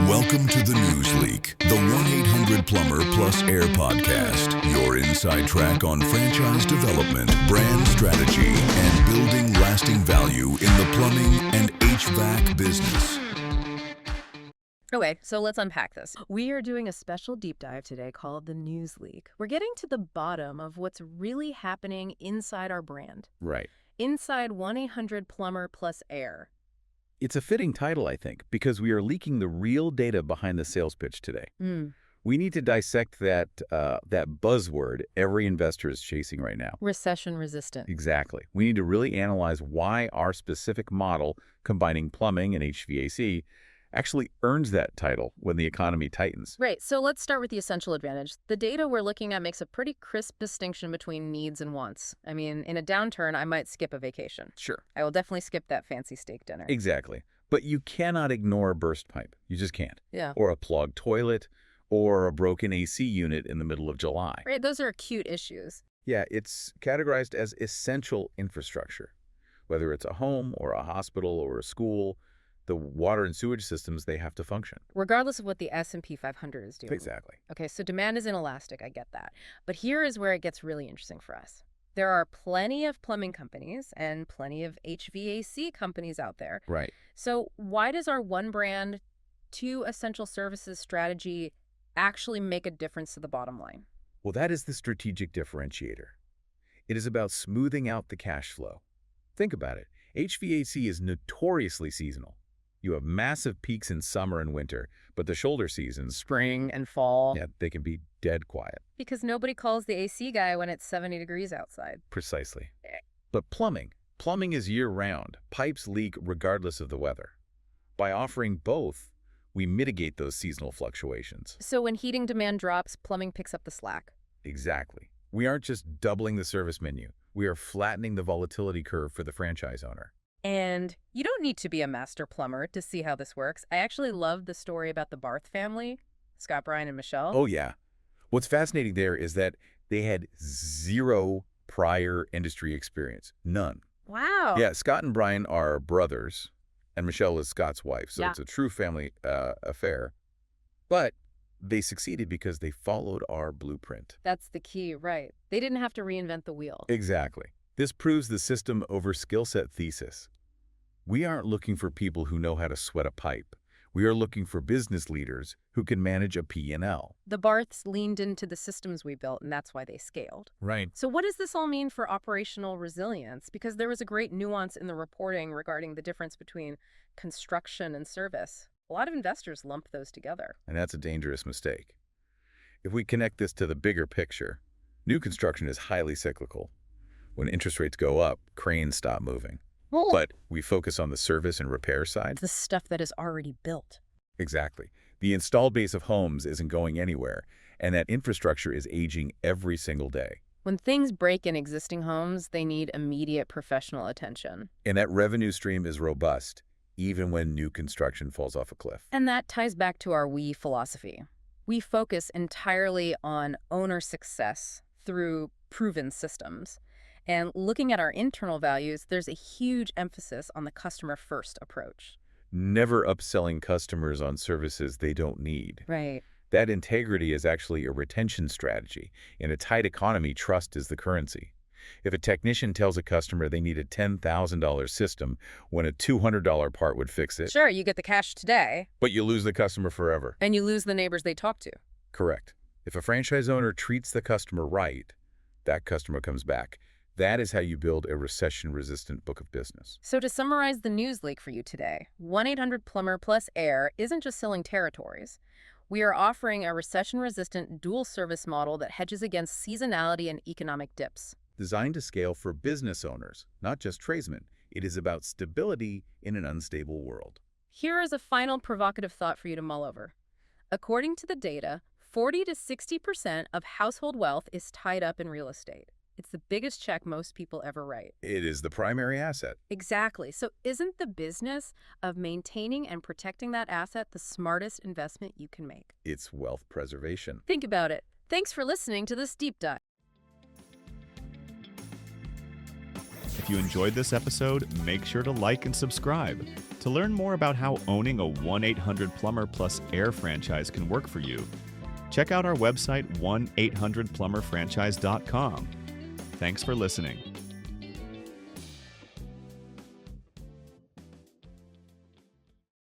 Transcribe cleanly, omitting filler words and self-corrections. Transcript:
Welcome to the News Leak, the 1-800-Plumber Plus Air podcast, your inside track on franchise development, brand strategy, and building lasting value in the plumbing and HVAC business. Okay, so let's unpack this. We are doing a special deep dive today called the News Leak. We're getting to the bottom of what's really happening inside our brand. Right. Inside 1-800-Plumber Plus Air. It's a fitting title, I think, because we are leaking the real data behind the sales pitch today. We need to dissect that buzzword every investor is chasing right now. Recession-resistant. Exactly. We need to really analyze why our specific model, combining plumbing and HVAC, actually earns that title when the economy tightens. Right, so let's start with the essential advantage. The data we're looking at makes a pretty crisp distinction between needs and wants. I mean, in a downturn, I might skip a vacation. Sure. I will definitely skip that fancy steak dinner. Exactly. But you cannot ignore a burst pipe. You just can't. Yeah. Or a plugged toilet, or a broken AC unit in the middle of July. Right, those are acute issues. Yeah, it's categorized as essential infrastructure. Whether it's a home or a hospital or a school, the water and sewage systems, they have to function. Regardless of what the S&P 500 is doing. Exactly. Okay, so demand is inelastic, I get that. But here is where it gets really interesting for us. There are plenty of plumbing companies and plenty of HVAC companies out there. Right. So why does our one brand, two essential services strategy actually make a difference to the bottom line? Well, that is the strategic differentiator. It is about smoothing out the cash flow. Think about it. HVAC is notoriously seasonal. You have massive peaks in summer and winter, but the shoulder seasons, Spring and fall. yeah, they can be dead quiet. Because nobody calls the AC guy when it's 70 degrees outside. Precisely. But plumbing is year-round. Pipes leak regardless of the weather. By offering both, we mitigate those seasonal fluctuations. So when heating demand drops, plumbing picks up the slack. Exactly. We aren't just doubling the service menu. We are flattening the volatility curve for the franchise owner. And you don't need to be a master plumber to see how this works. I actually love the story about the Barth family, Scott, Brian, and Michelle. Oh, yeah. What's fascinating there is that they had zero prior industry experience. None. Wow. Yeah, Scott and Brian are brothers, and Michelle is Scott's wife, so Yeah. it's a true family affair. But they succeeded because they followed our blueprint. That's the key, right? They didn't have to reinvent the wheel. Exactly. This proves the system over skill set thesis. We aren't looking for people who know how to sweat a pipe. We are looking for business leaders who can manage a P&L. The Barths leaned into the systems we built, and that's why they scaled. Right. So what does this all mean for operational resilience? Because there was a great nuance in the reporting regarding the difference between construction and service. A lot of investors lump those together. And that's a dangerous mistake. If we connect this to the bigger picture, new construction is highly cyclical. When interest rates go up, cranes stop moving. But we focus on the service and repair side. The stuff that is already built. Exactly. The installed base of homes isn't going anywhere, and that infrastructure is aging every single day. When things break in existing homes, they need immediate professional attention. And that revenue stream is robust, even when new construction falls off a cliff. And that ties back to our we philosophy. We focus entirely on owner success through proven systems. And looking at our internal values, there's a huge emphasis on the customer-first approach. Never upselling customers on services they don't need. Right. That integrity is actually a retention strategy. In a tight economy, trust is the currency. If a technician tells a customer they need a $10,000 system when a $200 part would fix it, Sure, you get the cash today, but you lose the customer forever. and you lose the neighbors they talk to. Correct. If a franchise owner treats the customer right, that customer comes back. That is how you build a recession-resistant book of business. So to summarize the news leak for you today, 1-800-Plumber Plus Air isn't just selling territories. We are offering a recession-resistant dual service model that hedges against seasonality and economic dips. Designed to scale for business owners, not just tradesmen. It is about stability in an unstable world. Here is a final provocative thought for you to mull over. According to the data, 40 to 60% of household wealth is tied up in real estate. It's the biggest check most people ever write. It is the primary asset. Exactly. So isn't the business of maintaining and protecting that asset the smartest investment you can make? It's wealth preservation. Think about it. Thanks for listening to this deep dive. If you enjoyed this episode, make sure to like and subscribe. To To learn more about how owning a 1-800-Plumber plus Air franchise can work for you, check out our website 1-800-PlumberFranchise.com. Thanks for listening.